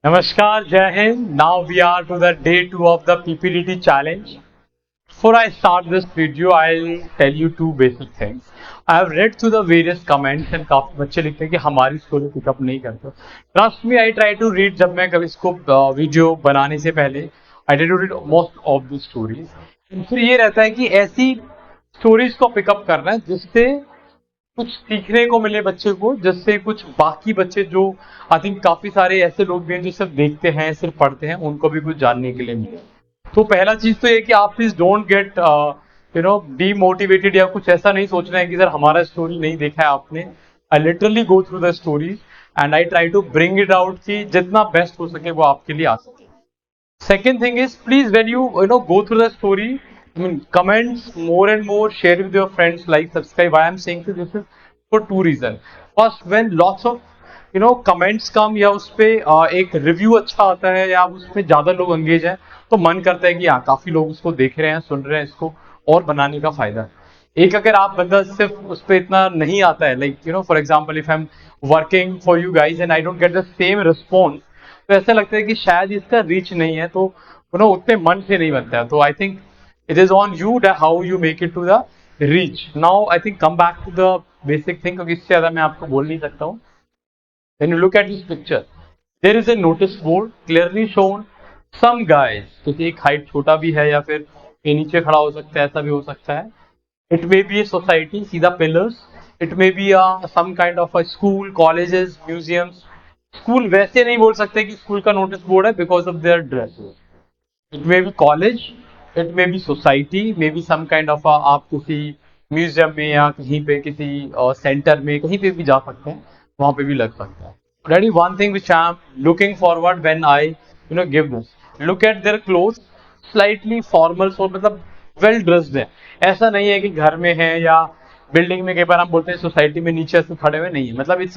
Namaskar, Jai Hind. Now we are to the day 2 of the PPDT challenge. Before I start this video, I'll tell you two basic things. I have read through the various comments and काफी बच्चे लिखते हैं कि हमारी story pickup नहीं करते. Trust me, I try to read जब मैं कभी इसको वीडियो बनाने से पहले I try to read most of the stories. फिर ये रहता है कि ऐसी स्टोरीज को पिकअप करना है जिससे कुछ सीखने को मिले बच्चे को, जिससे कुछ बाकी बच्चे जो आई थिंक काफी सारे ऐसे लोग भी हैं जो सिर्फ देखते हैं सिर्फ पढ़ते हैं, उनको भी कुछ जानने के लिए मिले. तो पहला चीज तो ये कि आप प्लीज डोंट गेट डीमोटिवेटेड या कुछ ऐसा नहीं सोचना है कि सर हमारा स्टोरी नहीं देखा है आपने. I literally go through the stories and I try to bring it out कि जितना बेस्ट हो सके वो आपके लिए आ सके. Second thing is, please when you go through the story, I mean comments more and more, share with your friends, like, subscribe. Why I'm saying this is for two reasons. First, when lots of comments come या उस पे एक review अच्छा आता है या उसमें ज्यादा लोग एंगेज हैं, तो मन करता है कि हाँ काफी लोग उसको देख रहे हैं, सुन रहे हैं, इसको और बनाने का फायदा है. एक अगर आप बंदा सिर्फ उस पर इतना नहीं आता है, like for example if I am working for you guys and I don't get the same response, तो ऐसा लगता है कि शायद इसका रीच नहीं है, तो उतने मन से नहीं बनता है. तो I think it is on you how you make it to the reach. Now I think come back to the basic thing, क्योंकि इससे ज्यादा मैं आपको बोल नहीं सकता हूँ. When you look at this picture, there is a notice board clearly shown. Some guys, क्योंकि एक हाइट छोटा भी है या फिर ये नीचे खड़ा हो सकता है, ऐसा भी हो सकता है. It may be a society, see the pillars. It may be some kind of a school, colleges, museums. School वैसे नहीं बोल सकते कि स्कूल का नोटिस बोर्ड है because of their dresses. It may be college, it may be society, may be some kind of आप किसी museum में या कहीं पे किसी सेंटर में कहीं पे भी जा सकते हैं, वहां पे भी लग सकता है. That is one thing which I am looking forward when I give this. Look at there cloth, slightly formal, और मतलब वेल ड्रेस्ड है. ऐसा नहीं है कि घर में है या बिल्डिंग में. कई बार हम बोलते हैं सोसाइटी में नीचे से खड़े हुए नहीं है, मतलब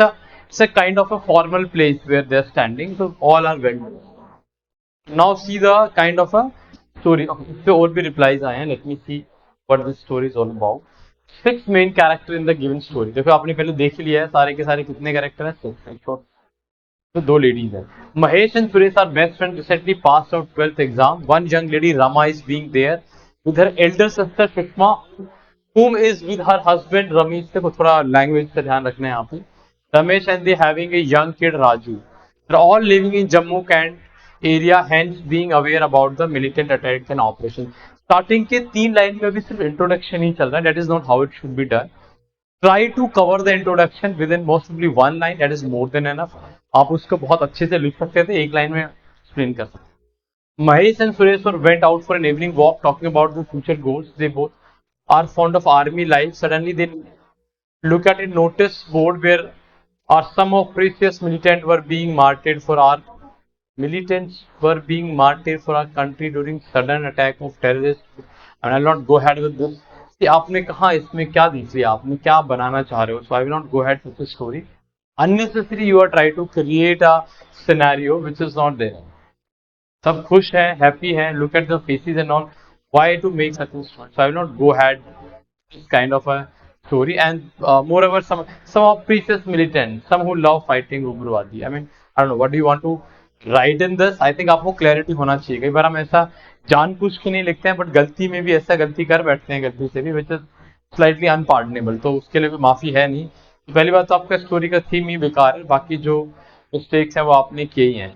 it's a kind of a formal place where they're standing, so all are well dressed. Now see the kind of a story. Okay, इस पे और भी replies आए हैं. Let me see what this story is all about. Six main character in the given story. देखो आपने पहले देख ही लिया है सारे के सारे कितने कैरेक्टर हैं. Six. तो दो लेडीज हैं. Mahesh and Suresh are best friends, recently passed out 12th exam. One young lady, Rama, is being there with her elder sister Sushma, whom is with her husband Ramesh. देखो थोड़ा language का ध्यान रखना है यहाँ पे. Ramesh and they having a young kid Raju. They're all living in Jammu Kant area, hence being aware about the militant attacks and operations. Starting के 3 line में अभी सिर्फ इंट्रोडक्शन ही चल रहा है. That is not how it should be done. Try to cover the introduction within possibly 1 line. That is more than enough. आप उसको बहुत अच्छे से लिख सकते थे, एक लाइन में एक्सप्लेन कर सकते. Mahesh and Suresh went out for an evening walk, talking about the future goals. They both are fond of army life. Suddenly they look at a notice board where some of precious militants were being martyred for our country during sudden attack of terrorists. And I'll not go ahead with this. See, आपने कहा इसमें क्या देख लिया, आपने क्या बनाना चाह रहे हो. So I will not go ahead with the story. Unnecessary you are trying to create a scenario which is not there. सब खुश हैं, हैप्पी हैं. Look at the faces and all. Why to make such a story? So I will not go ahead this kind of a story. And moreover, some of precious militants, some who love fighting उग्रवादी. I mean, I don't know. What do you want to write in this? I think आपको clarity होना चाहिए. कई बार हम ऐसा जानबूझ के नहीं लिखते हैं, बट गलती में भी ऐसा गलती कर बैठते हैं, गलती से भी, विच इज स्लाइटली अनपार्डनेबल. तो उसके लिए भी माफी है नहीं. पहली बात तो आपका स्टोरी का थीम ही बेकार है, बाकी जो मिस्टेक्स हैं वो आपने किए ही हैं.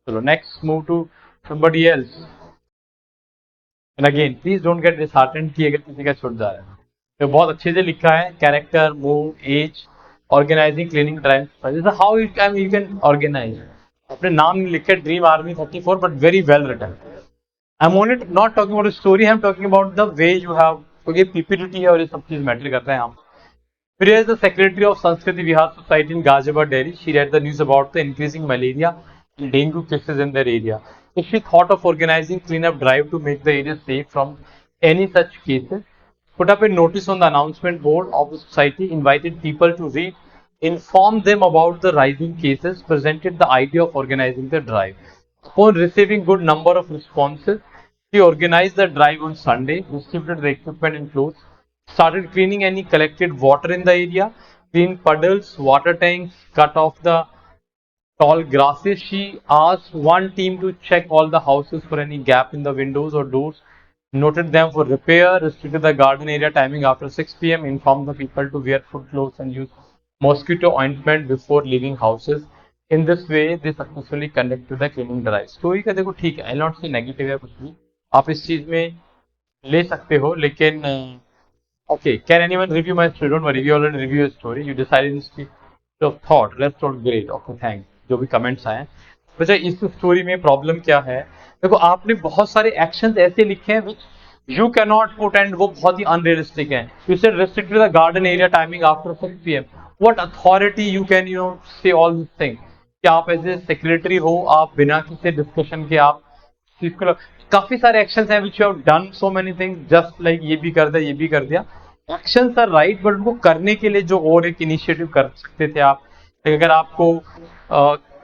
चलो next move to somebody else. And again, please don't get disheartened कि अगर किसी का छूट जा रहा है. तो बहुत अच्छे से लिखा है. Character, move, age, organising, cleaning, trial. How you can organise. अपने नाम नहीं लिखे dream army 34, but very well written. I am only not talking about story, I am talking about the way you have, क्योंकि PPT है और ये सब चीज मैटर करता है यहाँ. Priya is the secretary of Sanskriti Vihar Society in Ghaziabad, Delhi. She read the news about the increasing malaria and dengue cases in their area. So she thought of organizing cleanup drive to make the area safe from any such cases. Put up a notice on the announcement board of the society, invited people to read, informed them about the rising cases, presented the idea of organizing the drive. Upon receiving good number of responses, she organized the drive on Sunday, distributed the equipment and clothes, started cleaning any collected water in the area, cleaned puddles, water tanks, cut off the tall grasses. She asked one team to check all the houses for any gap in the windows or doors, noted them for repair, restricted the garden area timing after 6 p.m., informed the people to wear foot gloves and use mosquito ointment before leaving houses. In this way, they successfully conducted the cleaning drive. Story का देखो ठीक है, आई not से negative है कुछ भी, आप इस चीज में ले सकते हो, लेकिन okay, can anyone review my story? Don't worry, we already review your story. You decided in of thought, rest thought, great. Okay, thanks. जो भी कमेंट्स आए, वैसे इस स्टोरी में प्रॉब्लम क्या है, देखो आपने बहुत सारे एक्शंस ऐसे लिखे हैं which you can not put, and वो बहुत ही अनरियलिस्टिक है. You said restricted the garden area timing after 6 PM. What authority you can say all this thing, कि आप एज ए सेक्रेटरी हो, आप बिना किसी डिस्कशन के आप काफी सारे एक्शंस हैं which you have done so many things just like ये भी कर दिया, ये भी कर दिया. एक्शंस आर राइट, बट उनको करने के लिए जो और एक इनिशिएटिव कर सकते थे आप. अगर आपको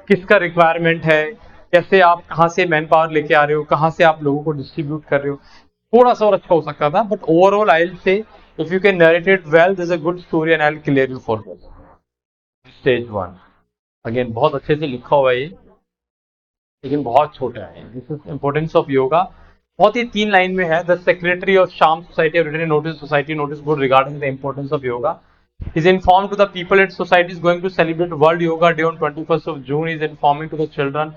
किसका रिक्वायरमेंट है, कैसे आप कहाँ से मैन पावर लेके आ रहे हो, कहाँ से आप लोगों को डिस्ट्रीब्यूट कर रहे हो, थोड़ा सा और अच्छा हो सकता था. बट ओवरऑल आई विल से if you can narrate it well, this a good story and I will clear you for this. Stage 1 again बहुत अच्छे से लिखा हुआ है ये, लेकिन बहुत छोटा है. This is importance of yoga. बहुत ही 3 लाइन में है. The secretary of Shyam society written notice society notice board regarding the importance of yoga. Is informed to the people its society is going to celebrate World Yoga Day on 21st of June. Is informing to the children,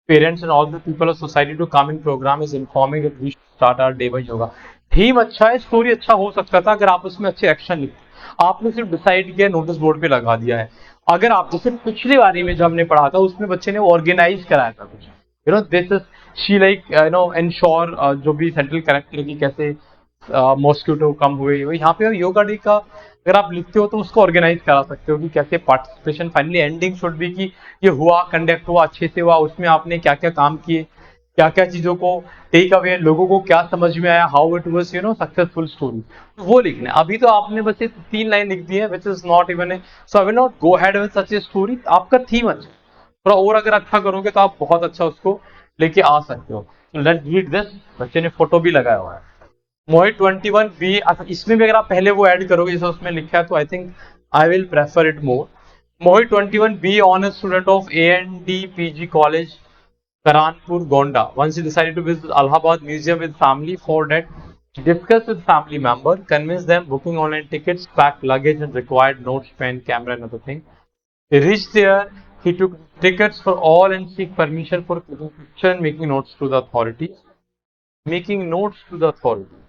parents and all the people of society to come in program. Is informing that we should start our day by yoga. Theme अच्छा है, story अच्छा हो सकता था अगर आप उसमें अच्छे एक्शन लिखते. आपने सिर्फ डिसाइड किया, नोटिस बोर्ड पे लगा दिया है. अगर आप जैसे पिछली बारी में जो हमने पढ़ा था उसमें बच्चे ने ऑर्गेनाइज कराया था कुछ, this is she like ensure जो भी सेंट्रल कैरेक्टर की कैसे मॉस्किटो कम हुए. यहाँ पे योगा डे का अगर आप लिखते हो तो उसको ऑर्गेनाइज करा सकते हो कि कैसे participation, finally ending should be कि ये हुआ, कंडक्ट हुआ, अच्छे से हुआ, उसमें आपने क्या क्या काम किए, क्या क्या चीजों को टेक अवे, लोगों को क्या समझ में आया, how it was successful story, वो लिखना है. अभी तो आपने बस ये 3 लाइन लिख दी है which is not even a, so I will not go head with such a story. आपका थीम अच्छा, थोड़ा और अगर अच्छा करोगे तो आप बहुत अच्छा उसको लेके आ सकते हो. Let's read this. बच्चे ने फोटो भी लगाया हुआ है. मोहित 21 बी. अच्छा, इसमें भी अगर आप पहले वो ऐड करोगे जैसे उसमें लिखा है तो I think I will prefer it more. Mohit 21 B honours student of A&D PG college Karanpur Gonda. Once he decided to visit Allahabad Museum with family, for that discuss with family member, convince them booking online tickets, pack luggage and required notes, pen, camera and other thing. He reached there, he took tickets for all and seek permission for clicking picture and making notes to the authorities. Making notes to the authorities.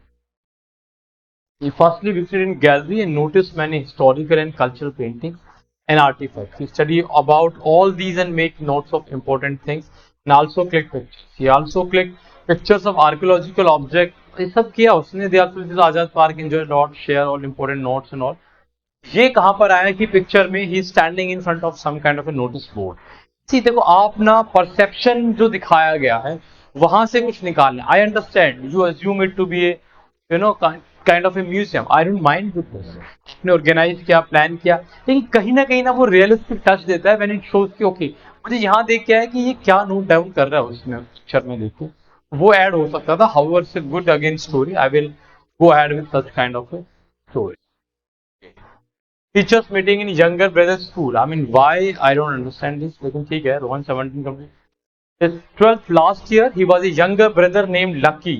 He firstly visited in gallery and noticed many historical and cultural paintings and artifacts. He studied about all these and make notes of important things and also clicked pictures. He also clicked pictures of archaeological objects. ये सब किया उसने. They also visited Azad Park, enjoyed a lot, share all important notes and all. ये कहाँ पर आया कि picture में ही standing in front of some kind of a notice board. See देखो आप ना परसेप्शन जो दिखाया गया है वहां से कुछ निकालना. I understand you assume it to be a kind of a museum. I don't mind with this. आपने ऑर्गेनाइज किया, प्लान किया, लेकिन कहीं ना वो रियलिस्टिक टच देता है व्हेन इट शोज कि ओके मुझे यहाँ देख के है कि ये क्या नोट डाउन कर रहा है उसमें पिक्चर में, देखो वो ऐड हो सकता था. However it's a good again story. I will go ahead with such kind of a story. Teachers meeting in younger brother's school. I mean, why? I don't understand this. लेकिन ठीक है. Rohan 17 complete. His 12th last year, he was a younger brother named Lucky.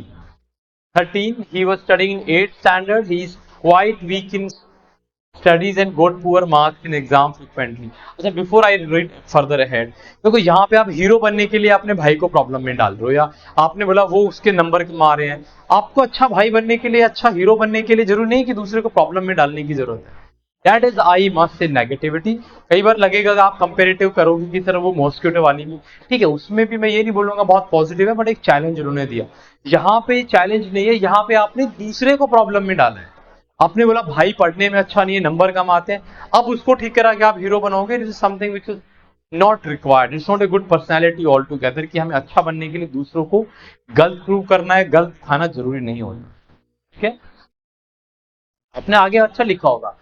13, he was studying in 8th standard. He is quite weak in studies and got poor marks in exam frequently. अच्छा, before I read further ahead, देखो यहाँ पे आप hero बनने के लिए अपने भाई को प्रॉब्लम में डाल रहे हो, या आपने बोला वो उसके नंबर मारे हैं. आपको अच्छा भाई बनने के लिए, अच्छा हीरो बनने के लिए जरूरी नहीं कि दूसरे को प्रॉब्लम में डालने की जरूरत है. That is I must say negativity. कई बार लगेगा कि आप कंपेरेटिव करोगे कि सर वो मॉस्किटो वाली भी ठीक है, उसमें भी मैं ये नहीं बोलूंगा बहुत पॉजिटिव है, बट एक चैलेंज उन्होंने दिया. यहाँ पे चैलेंज नहीं है, यहाँ पे आपने दूसरे को प्रॉब्लम में डाला है. आपने बोला भाई पढ़ने में अच्छा नहीं है, नंबर कम आते हैं, अब उसको ठीक करा के आप हीरो बनाओगे. It is something which is not required. It's not a good personality all together कि हमें अच्छा बनने के लिए दूसरों को गलत प्रूव करना है, गलत दिखाना जरूरी नहीं होता. ठीक है, अपने आगे अच्छा लिखा होगा.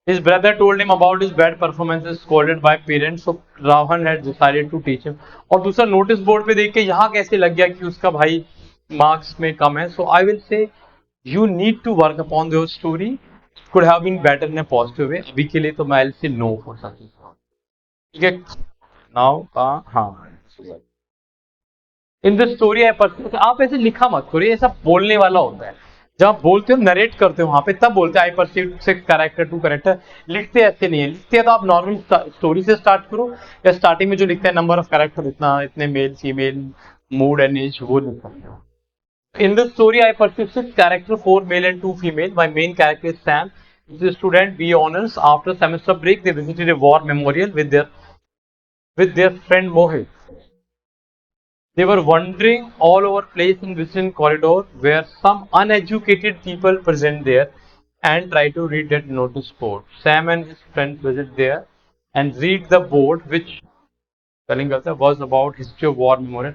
His brother told him about his bad performances scolded by parents, so Rahan had decided to teach him. और दूसरा नोटिस बोर्ड पे देख के यहाँ कैसे लग गया कि उसका भाई मार्क्स में कम है. So I will say you need to work upon your story. Could have been better in a positive way. अभी के लिए तो मैं से नो फॉर सच. ठीक है, नाउ हाँ, in the story I perceive, आप ऐसे लिखा मत करो, ये ऐसा बोलने वाला होता है। जब आप बोलते हो नरेट करते हो वहां पे तब बोलते हैं I perceive six character to character. लिखते ऐसे नहीं है, लिखते हैं तो आप नॉर्मल स्टोरी से स्टार्ट करो, या स्टार्टिंग में जो लिखते हैं नंबर ऑफ कैरेक्टर इतना, इतने male female, mood and age, वो लिख सकते हो। In the story, I perceive six characters, four male and two female. My main character is Sam. He's a student, B honors. After semester break, they visited a war memorial with their friend Mohit. They were wandering all over place in Western corridor where some uneducated people present there and try to read that notice board. Sam and his friends visit there and read the board which telling us was about history of war memorial.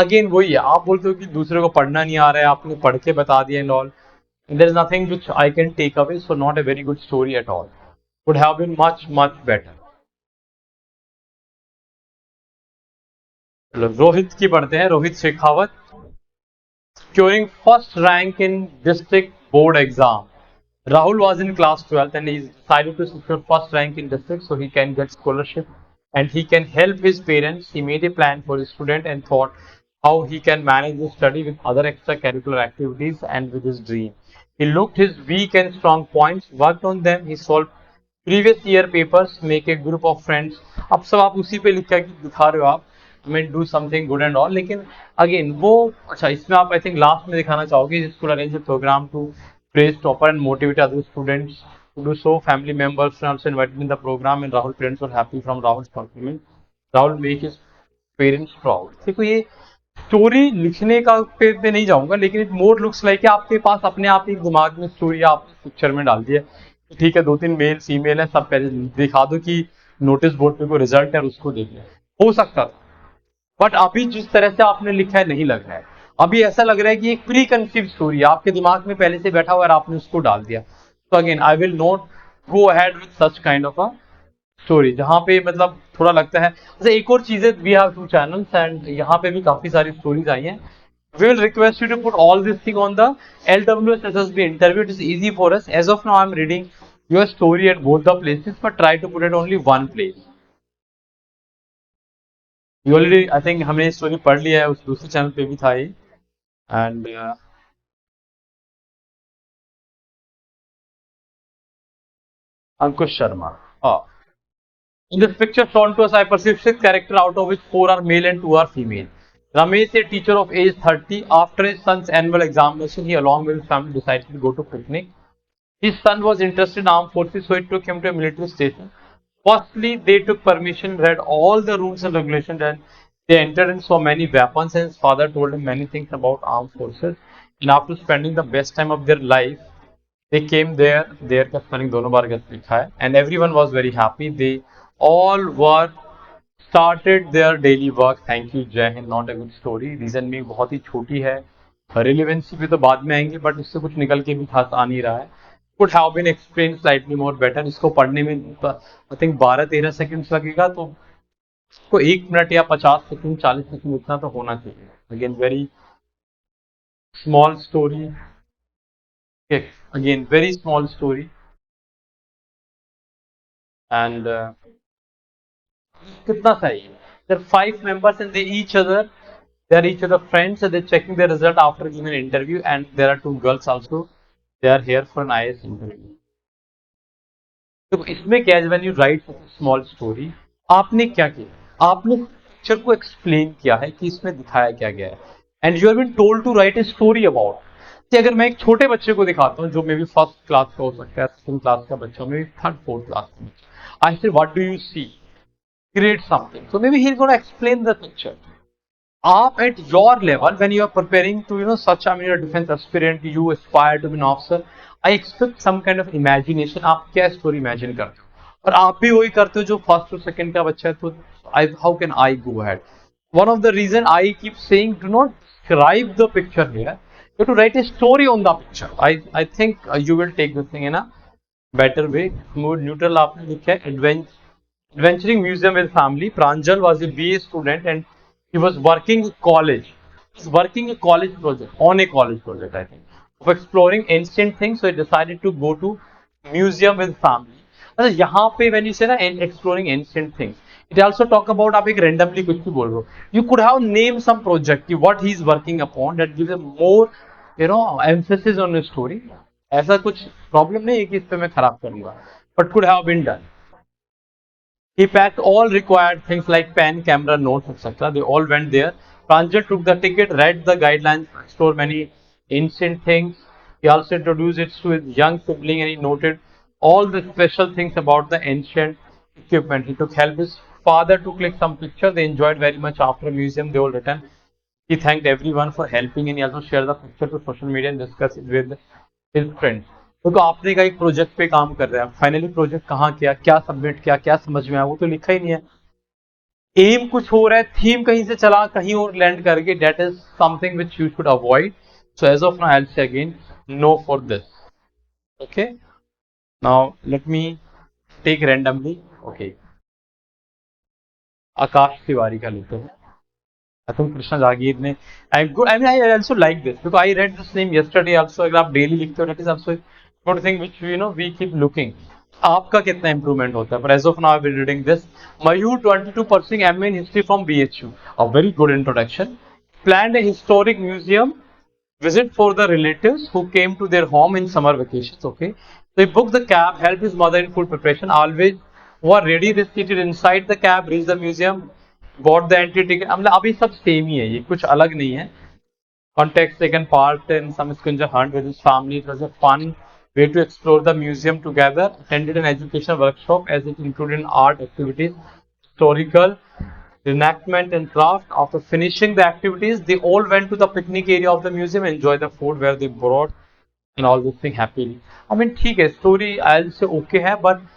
Again वही है, आप बोलते हो कि दूसरे को पढ़ना नहीं आ रहा है, आपने पढ़ के बता दिया and all. There is nothing which I can take away, so not a very good story at all. Would have been much better. Rohit की पढ़ते हैं, Rohit Shekhawat. Securing first rank in district board exam. Rahul was in class 12th and he decided to secure first rank in district so he can get scholarship and he can help his parents. He made a plan for his student and thought how he can manage his study with other extracurricular activities and with his dream. He looked his weak and strong points, worked on them. He solved previous year papers, make a group of friends. अब सब आप उसी पे लिख के दिखा रहे हो आप, mean do something good and all, लेकिन अगेन वो अच्छा इसमें आप आई थिंक लास्ट में दिखाना चाहोगे school arrange programme to praise topper and motivate other students to do so. Family members were also invited in the program and Rahul parents were happy from Rahul's compliment. Rahul make his parents proud. देखो ये story लिखने का पे नहीं जाऊंगा, लेकिन it more looks like आपके पास अपने आप एक दिमाग में स्टोरी आपने पिक्चर में डाल दिया, ठीक है दो तीन मेल फीमेल है सब पहले दिखा दो कि नोटिस बोर्ड पे कोई रिजल्ट है और उसको देख लें, हो सकता था. बट अभी जिस तरह से आपने लिखा है नहीं लग रहा है, अभी ऐसा लग रहा है कि एक प्री कंसीव स्टोरी आपके दिमाग में पहले से बैठा हुआ और आपने उसको डाल दिया. तो again I will not go ahead with such kind of a story जहां पे मतलब थोड़ा लगता है. अच्छा एक और चीज है, we have two channels and यहाँ पे भी काफी सारी स्टोरीज आई हैं. We will request you to put all this thing on the LWS SSB interview. It is easy for us. As of now, I am reading your story at both the places, but try to put it only one place. You already, I think हमने story पढ़ लिया है, उस दूसरे channel पे भी था ये. And Ankush Sharma. Oh. In this picture shown to us, I perceive six characters out of which four are male and two are female. Ramesh, a teacher of age 30, after his son's annual examination, he along with his family decided to go to picnic. His son was interested in armed forces, so he took him to a military station. Firstly, they took permission, read all the rules and regulations, and they entered and saw many weapons. And his father told him many things about armed forces. And after spending the best time of their life, they came there. Their का spelling दोनों बार गलत लिखा है. And everyone was very happy. They all were started their daily work. Thank you, Jai Hind. Not a good story. Reason भी बहुत ही छोटी है. Relevancy पे तो बाद में आएंगे, but इससे कुछ निकल के भी खास आ नहीं रहा है. Could have been explained slightly more better. इसको पढ़ने में I think 12-13 सेकंड्स लगेगा, तो इसको 1 मिनट या 50 सेकंड 40 सेकंड इतना तो होना चाहिए. Again very small story. Okay. Again very small story. And कितना सही है. There are 5 members and they are each other friends and they're checking their result after giving an interview, and there are 2 girls also. They are here for an IAS interview. तो इसमें क्या है, when you right small story, आपने क्या किया, आपने picture को explain किया है कि इसमें दिखाया क्या गया है, and you have been told to write a story about. कि अगर मैं एक छोटे बच्चे को दिखाता हूँ जो मे बी फर्स्ट क्लास का हो सकता है, सेकंड क्लास का बच्चा, may be third fourth class का बच्चा, I say what do you see, create something, so maybe he's going to explain the picture. Up at your level, when you are preparing to such, I mean, you're a defense aspirant, you aspire to be an officer, I expect some kind of imagination. आप क्या story imagine करते हो, और आप भी वही करते हो जो फर्स्ट और सेकंड का बच्चा है, तो how can I go ahead. one of the reason I keep saying do not describe the picture here, you have to write a story on the picture. I think you will take this thing in a better way. More neutral आपने लिखा है. Adventuring museum with family. Pranjal was a BA student and he was working college. He was working a college project, on a college project, I think, of exploring ancient things. So he decided to go to museum with family. अच्छा यहाँ पे when you say ना exploring ancient things, It also talk about आप एक randomly कुछ भी बोल रहे हो. You could have named some project कि what he is working upon that gives a more emphasis on the story. ऐसा कुछ problem नहीं है कि इस पे मैं खराब करूंगा. But could have been done. He packed all required things like pen, camera, notes, etc. They all went there. Pranjal took the ticket, read the guidelines, explored many ancient things. He also introduced it to his young sibling and he noted all the special things about the ancient equipment. He took help his father to click some pictures. They enjoyed very much after museum. They all returned. He thanked everyone for helping and he also shared the picture to social media and discussed it with his friends. तो आपने का एक project पे काम कर रहे हैं, finally project कहाँ किया, क्या सबमिट किया, क्या समझ में आया, वो तो लिखा ही नहीं है. एम कुछ हो रहा है, थीम कहीं से चला कहीं और लैंड करके, that is something which you should avoid. So as of now I will say again no for this. Okay, now let me take randomly. Okay, Akash Tiwari का लेते हैं. I think Krishna Jagir ने, I'm good. I mean, I also like this because I read this name yesterday also. अगर आप daily लिखते हो, that is also one thing which we keep looking. आपका कितना improvement होता है? But as of now, I've been reading this. Mayur 22 pursuing MA in history from BHU. A very good introduction. Planned a historic museum visit for the relatives who came to their home in summer vacations. Okay, so he booked the cab, helped his mother in food preparation. Always were ready. They seated inside the cab, reached the museum. Bought the entry ticket. मतलब अभी सब same ही है, ये कुछ अलग नहीं है. Context taken part in some scavenger hunt with his family. It was a fun way to explore the museum together. Attended an educational workshop as it included art activities, historical reenactment and craft. After finishing the activities, they all went to the picnic area of the museum and enjoyed the food where they brought and all this thing happily. I mean ठीक है, story I'll say okay है, but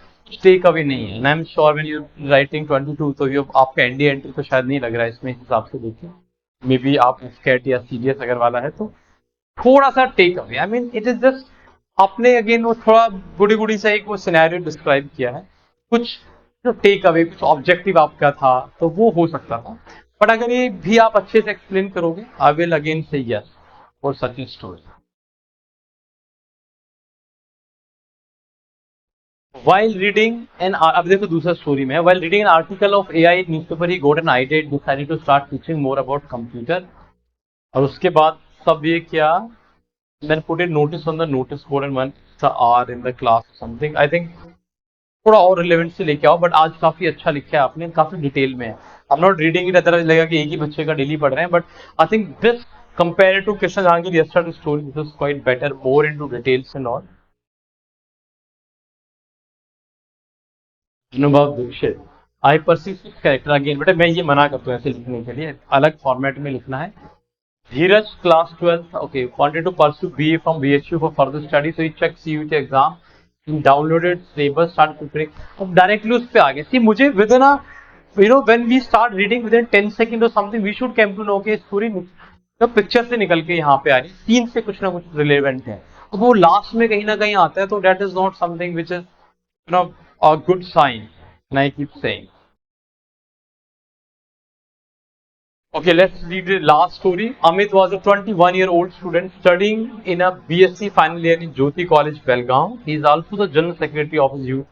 take away नहीं है. And I am sure when you writing 22 तो ये आपका ND entry तो शायद नहीं लग रहा है इसमें, इस हिसाब से देखिए. मे बी आप स्केट या सीरियस अगर वाला है तो थोड़ा सा take away. I mean it is just आपने अगेन वो थोड़ा गुड़ी गुड़ी सा एक वो सिनेरियो डिस्क्राइब किया है, कुछ जो टेक अवे कुछ ऑब्जेक्टिव आपका था तो वो हो सकता था. बट अगर ये भी आप अच्छे से एक्सप्लेन करोगे, आई विल अगेन से yes for such a story. While reading an अब देखो दूसरा स्टोरी में, while reading an article of AI newspaper, he got an idea, decided to start teaching more about computer. और उसके बाद सब ये किया, then put a notice on the notice board and one hour in the class or something. I think थोड़ा और relevant से लेके आओ, बट आज काफी अच्छा लिखा है आपने, काफी डिटेल में है. I am not reading it, otherwise लगेगा कि एक ही बच्चे का डेली पढ़ रहे हैं. But I think this compare to Krishna Jahangir yesterday story, this is quite better, more into details and all. Anubhav Dikshit, I perceive six character again. बेटा मैं ये मना करता हूँ ऐसे लिखने के लिए, अलग फॉर्मेट में लिखना है. Dheeraj class 12, okay, wanted to pursue BA from BHU for further study, so he check CUET exam, downloaded syllabus, start preparing. अब डायरेक्टली उस पे आ गए. सी मुझे within when we start reading within 10 second और something, we should come to know के story तो picture से निकल के यहाँ पे आ रही, सीन से कुछ ना कुछ रिलेवेंट है. अब वो लास्ट में कहीं ना कहीं आता है, तो that is not something which is a good sign, and I keep saying. Okay, let's read the last story. Amit was a 21-year-old student studying in a BSc final year in Jyoti College, Belgaum. He is also the general secretary of his youth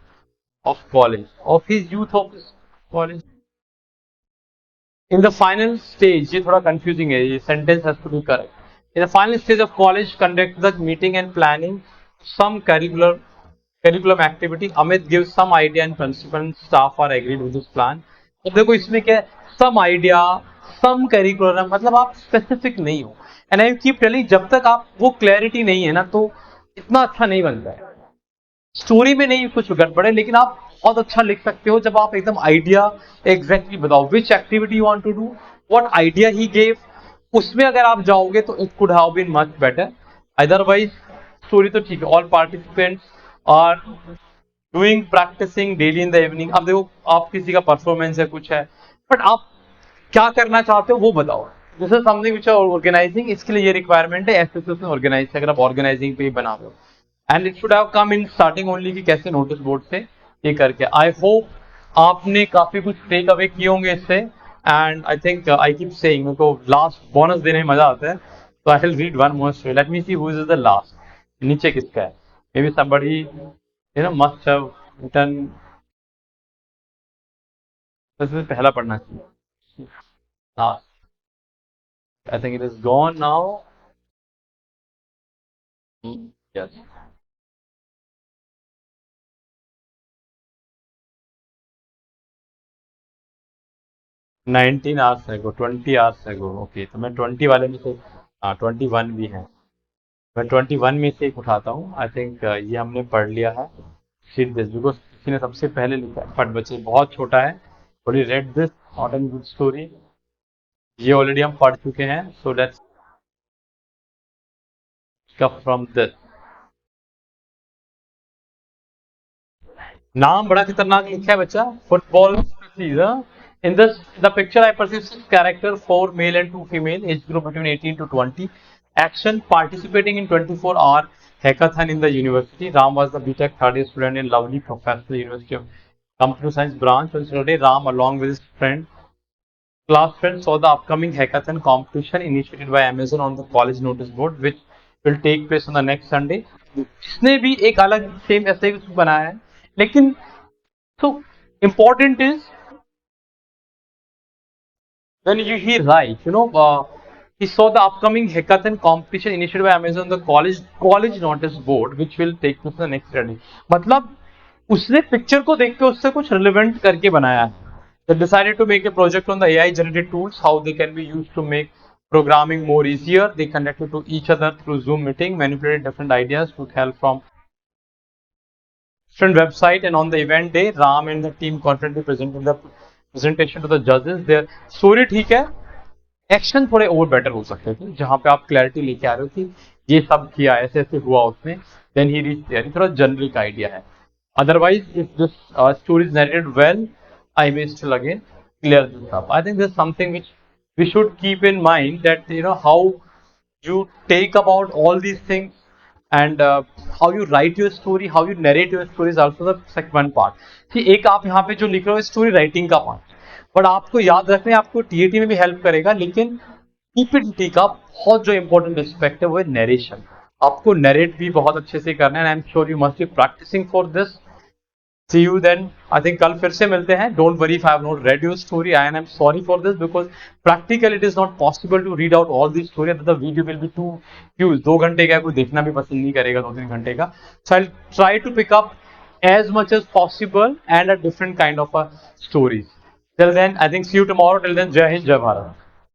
of his college. In the final stage, ये थोड़ा confusing है, ये sentence has to be correct. In the final stage of college, conduct the meeting and planning some curriculum activity. Amit gives some idea and principal and staff are agreed with this plan. अब देखो इसमें क्या है, some idea, some curriculum, मतलब आप specific नहीं हो. And I keep telling, जब तक आप वो clarity नहीं है ना, तो इतना अच्छा नहीं बनता है. स्टोरी में नहीं कुछ गड़बड़ है, लेकिन आप बहुत अच्छा लिख सकते हो जब आप एकदम आइडिया एग्जैक्टली बताओ, which activity you want to do, what idea he gave, उसमें अगर आप जाओगे तो it could have been much better. Otherwise story तो ठीक है. All participants are doing practising daily in the evening. अब देखो आप किसी का परफॉर्मेंस है कुछ है, बट आप क्या करना चाहते हो वो बताओ. This is something which are organising. इसके लिए ये रिक्वायरमेंट है एसएसएस में ऑर्गेनाइज, अगर आप ऑर्गेनाइजिंग पे ही बना रहे हो. And it should have come in starting only कि कैसे नोटिस बोर्ड से ये करके. आई होप आपने काफी कुछ टेक अवे किए होंगे इससे. And I think I keep saying, मेरे को लास्ट बोनस देने में मजा आता है, तो I will read one more story. Let me see who is the last. नीचे किसका है? May be somebody must have written. तो इसमें पहला पढ़ना चाहिए। हाँ, आई think it is gone now. Yes, 19 hours एगो, 20 आवर्स एगो। ओके, तो मैं 20 वाले में से, हाँ 21 भी है, मैं 21 में से एक उठाता हूँ। आई थिंक ये हमने पढ़ लिया है। शीट दिस बिकॉज किसी ने सबसे पहले लिखा है, बट बच्चे बहुत छोटा है। Already read this, not an good story, ये ऑलरेडी हम पढ़ चुके हैं। So let's come from this. नाम बड़ा खतरनाक लिखा है बच्चा, football season. In this, the picture I perceive six character, four male and two female, age group between 18 to 20. Action: participating in 24-hour hackathon in the university. Ram was the BTech third year student in lovely professional University of Computer Science branch. On Saturday, Ram, along with his class friend, saw the upcoming hackathon competition initiated by Amazon on the college notice board, which will take place on the next Sunday. इसने भी एक अलग same ऐसे ही कुछ बनाया है, लेकिन so important is when he write, he saw the upcoming hackathon competition initiated by Amazon, the college notice board, which will take place the next Saturday. मतलब उसने पिक्चर को देख के उससे कुछ रिलेवेंट करके बनाया है. They decided to make a project on the AI generated tools, how they can be used to make programming more easier. They connected to each other through Zoom meeting, manipulated different ideas, took help from different website, and on the event day, Ram and the team confidently presented the presentation to the judges. Their story ठीक है, action थोड़े और better हो सकते थे, जहां पे आप क्लैरिटी लेके आ रहे हो कि ये सब किया, ऐसे ऐसे हुआ उसमें, देन ही रीच देयर, थोड़ा जनरिक आइडिया है. Otherwise, if this story is narrated well, I may still again clear this up. I think this is something which we should keep in mind, that how you take about all these things, and how you write your story, how you narrate your story is also the second part. कि एक आप यहाँ पे जो लिख रहे हो story writing का पार्ट, बट आपको याद रखना है, आपको टीएटी में भी हेल्प करेगा, लेकिन पीपीटी का बहुत जो इंपॉर्टेंट एस्पेक्ट है वो है नरेशन. आपको नरेट भी बहुत अच्छे से करना है, I am sure you must be practising for this. See you then. I think कल फिर से मिलते हैं. Don't worry if I have not read your story, and I'm sorry for this, because practically it is not possible to read out all these stories. The video will be too huge. 2 घंटे का कोई देखना भी पसंद नहीं करेगा, 2-3 घंटे का. So I'll try to pick up as much as possible and a different kind of stories. Till then, I think see you tomorrow. Till then, Jai Hind, Jai Bharat.